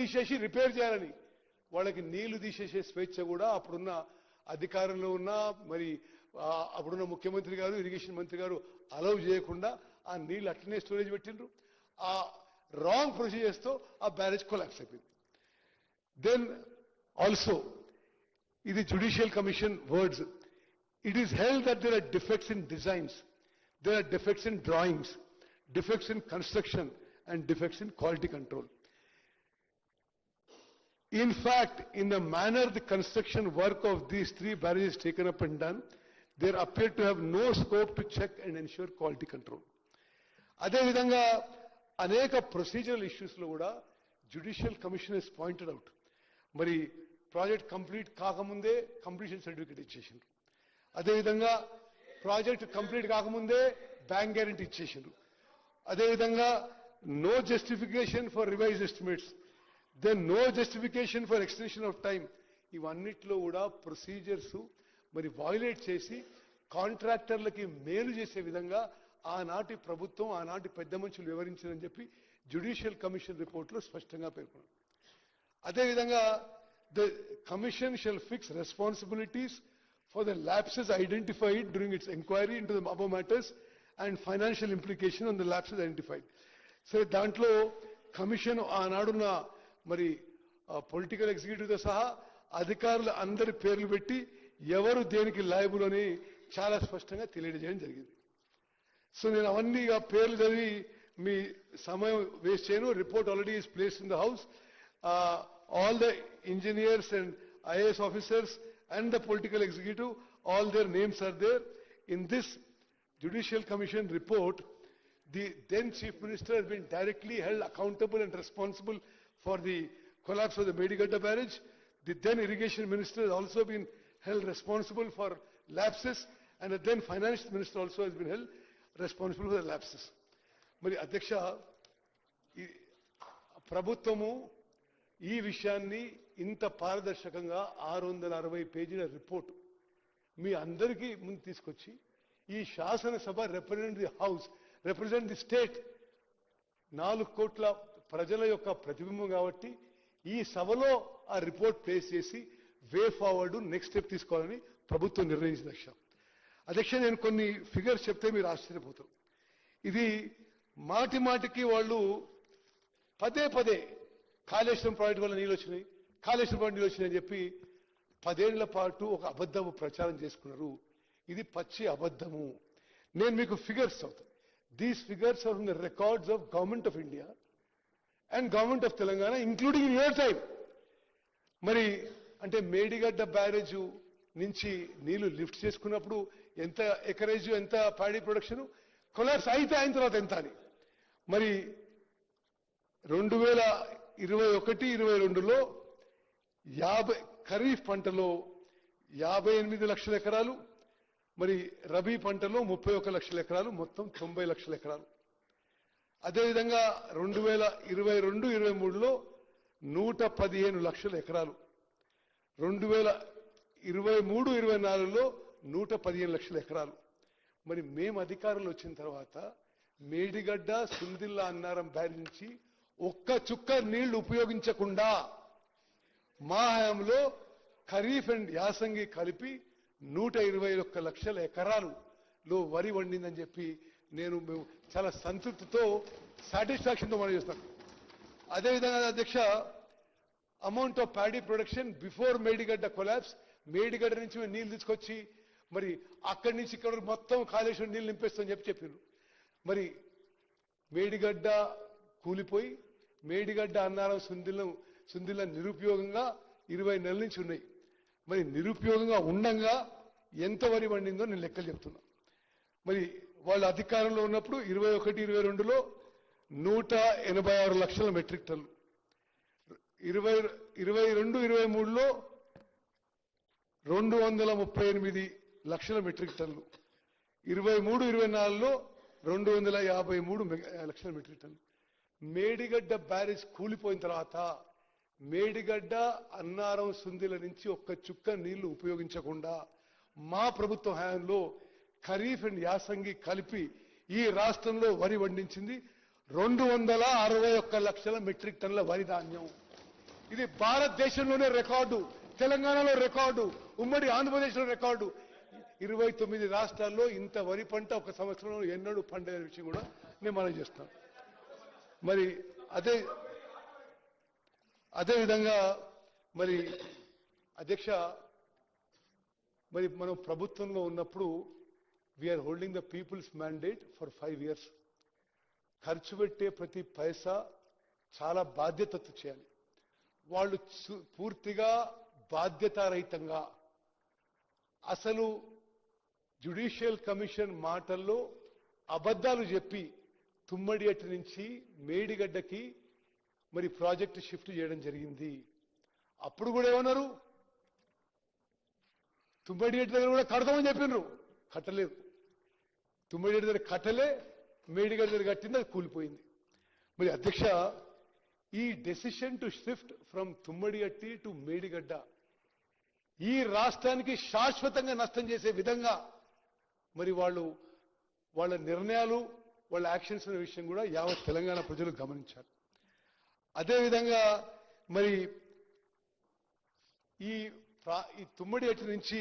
తీసేసి రిపేర్ చేయాలని వాళ్ళకి నీళ్లు తీసేసే స్వేచ్ఛ కూడా అప్పుడున్న అధికారంలో ఉన్న మరి అప్పుడున్న ముఖ్యమంత్రి గారు ఇరిగేషన్ మంత్రి గారు అలౌ చేయకుండా ఆ నీళ్లు అట్లనే స్టోరేజ్ పెట్టిండ్రు. ఆ రాంగ్ ప్రొసీజర్స్ తో ఆ బ్యారేజ్ కొలాప్స్ అయిపోయింది. దెన్ ఆల్సో ఇది judicial commission words. It is held that there are defects in designs, there are defects in drawings, defects in construction, and defects in quality control. In fact, in the manner the construction work of these three barrages taken up and done, there appear to have no scope to check and ensure quality control. Ade vidhanga aneka procedural issues lo kuda judicial commission has pointed out. Mari project complete kaakamunde completion certificate ichchesinడ్రు. అదేవిధంగా project complete కాకముందే bank guarantee ఇచ్చేసిండ్రు. అదేవిధంగా no justification for revise estimates, then no justification for extension of time. ఇవన్నిట్లో కూడా procedures మరి violate చేసి కాంట్రాక్టర్లకి మేలు చేసే విధంగా ఆనాటి ప్రభుత్వం ఆనాటి పెద్ద మనుషులు వివరించారని చెప్పి జ్యుడిషియల్ కమిషన్ రిపోర్ట్లో స్పష్టంగా పేర్కొన్నారు. అదేవిధంగా the commission shall fix responsibilities for the lapses identified during its inquiry into the above matters and financial implication on the lapses identified. So dantlo commission aanaduna mari political executive తో సహా అధికారులు అందరి పేర్లు పెట్టి ఎవరు దేనికి లయబుల్ అని చాలా స్పష్టంగా తెలియజేయడం జరిగింది. సో నేను అవన్నీ పేర్లు చదివి మీ సమయం వేస్ట్ చేయను. Report already is placed in the house. All the engineers and IAS officers and the political executive, all their names are there. In this Judicial Commission report, the then Chief Minister has been directly held accountable and responsible for the collapse of the Medigadda barrage. The then Irrigation Minister has also been held responsible for lapses, and the then Finance Minister also has been held responsible for the lapses. Mari Adhyaksha, Prabhutvamu ఈ విషయాన్ని ఇంత పారదర్శకంగా 660 పేజీల report మీ అందరికీ ముందు తీసుకొచ్చి ఈ శాసనసభ represent the house, represent the state, 4 కోట్ల ప్రజల యొక్క ప్రతిబింబం కాబట్టి ఈ సభలో ఆ రిపోర్ట్ ప్లేస్ చేసి వే ఫార్వర్డ్ నెక్స్ట్ స్టెప్ తీసుకోవాలని ప్రభుత్వం నిర్ణయించింది. అధ్యక్ష నేను కొన్ని ఫిగర్స్ చెప్తే మీరు ఆశ్చర్యపోతారు. ఇది మాటి మాటికి వాళ్ళు పదే పదే కాళేశ్వరం ప్రాజెక్టు వల్ల నీళ్ళు వచ్చినాయి, కాళేశ్వరం ప్రాజెక్టు నీళ్ళు వచ్చినాయని చెప్పి 10 ఏళ్ల పాటు ఒక అబద్ధము ప్రచారం చేసుకున్నారు. ఇది పచ్చి అబద్ధము. నేను మీకు ఫిగర్స్ చదువుతాను. These figures are from the records of government of India and government of Telangana including in your time. మరి అంటే మేడిగడ్డ బ్యారేజ్ నుంచి నీళ్లు లిఫ్ట్ చేసుకున్నప్పుడు ఎంత ఎకరేజ్, ఎంత ప్యాడీ ప్రొడక్షన్, కొలాప్స్ అయిన తర్వాత ఎంత అని. మరి 2021-22లో ఖరీఫ్ పంటలో 58 లక్షల ఎకరాలు, మరి రబీ పంటలో 31 లక్షల ఎకరాలు, మొత్తం 90 లక్షల ఎకరాలు. అదేవిధంగా 2022-23లో 115 లక్షల ఎకరాలు, 2023-24లో 115 లక్షల ఎకరాలు. మరి మేము అధికారంలో వచ్చిన తర్వాత మేడిగడ్డ, సుందిల్లా, అన్నారం బ్యారేజ్ నుంచి ఒక్క చుక్క నీళ్లు ఉపయోగించకుండా మా హయాంలో ఖరీఫ్ అండ్ యాసంగి కలిపి 121 లక్షల ఎకరాలలో వరి వండిందని చెప్పి మేము చాలా సంతృప్తితో సాటిస్ఫాక్షన్తో మనం చేస్తాం. అదేవిధంగా అధ్యక్ష amount of paddy production before Medigadda collapse, Medigadda నుంచి మేము నీళ్లు తీసుకొచ్చి మరి అక్కడి నుంచి ఇక్కడ మొత్తం కాళేశ్వరం నీళ్లు నింపేస్తామని చెప్పారు. మరి మేడిగడ్డ కూలిపోయి మేడిగడ్డ, అన్నారం, సుందిల్ల నిరుపయోగంగా 20 నెలల నుంచి ఉన్నాయి. మరి నిరుపయోగంగా ఉండంగా ఎంత వరి వండిందో నేను లెక్కలు చెప్తున్నా. మరి వాళ్ళ అధికారంలో ఉన్నప్పుడు 21-22లో 186 లక్షల మెట్రిక్ టన్ను, 22-23లో 238 లక్షల మెట్రిక్ టన్ను, 23-24లో 253 లక్షల మెట్రిక్ టన్ను. మేడిగడ్డ బ్యారేజ్ కూలిపోయిన తర్వాత మేడిగడ్డ, అన్నారం, సుందిల నుంచి ఒక్క చుక్క నీళ్లు ఉపయోగించకుండా మా ప్రభుత్వ హయాంలో ఖరీఫ్ అండ్ యాసంగి కలిపి ఈ రాష్ట్రంలో వరి వండించింది 261 లక్షల మెట్రిక్ టన్నుల వరి ధాన్యం. ఇది భారతదేశంలోనే రికార్డు, తెలంగాణలో రికార్డు, ఉమ్మడి ఆంధ్రప్రదేశ్లో రికార్డు. 29 రాష్ట్రాల్లో ఇంత వరి పంట ఒక సంవత్సరంలో ఎన్నడూ పండని విషయం కూడా నేను మనం చేస్తాను. మరి అదే విధంగా మరి అధ్యక్ష, మరి మనం ప్రభుత్వంలో ఉన్నప్పుడు we are holding the people's mandate for 5 years. ఖర్చు పెట్టే ప్రతి పైసా చాలా బాధ్యతతో చేయాలి. వాళ్ళు పూర్తిగా బాధ్యతారహితంగా, అసలు జ్యుడిషియల్ కమిషన్ మాటల్లో అబద్ధాలు చెప్పి తుమ్మడిగట్టు నుంచి మేడిగడ్డకి మరి ప్రాజెక్టు షిఫ్ట్ చేయడం జరిగింది. అప్పుడు కూడా ఏమన్నారు, తుమ్మడిగట్టు దగ్గర కూడా కడతామని చెప్పినారు, కట్టలేదు. తుమ్మడిగట్టు దగ్గర కట్టలే, మేడిగడ్డ దగ్గర కట్టింది, అది కూలిపోయింది. మరి అధ్యక్ష, ఈ decision to shift from Tummidihatti to Medigadda ఈ రాష్ట్రానికి శాశ్వతంగా నష్టం చేసే విధంగా మరి వాళ్ళ నిర్ణయాలు, వాళ్ళ యాక్షన్స్ అనే విషయం కూడా యావత్ తెలంగాణ ప్రజలు గమనించారు. అదేవిధంగా మరి ఈ తుమ్మడిగట్టు నుంచి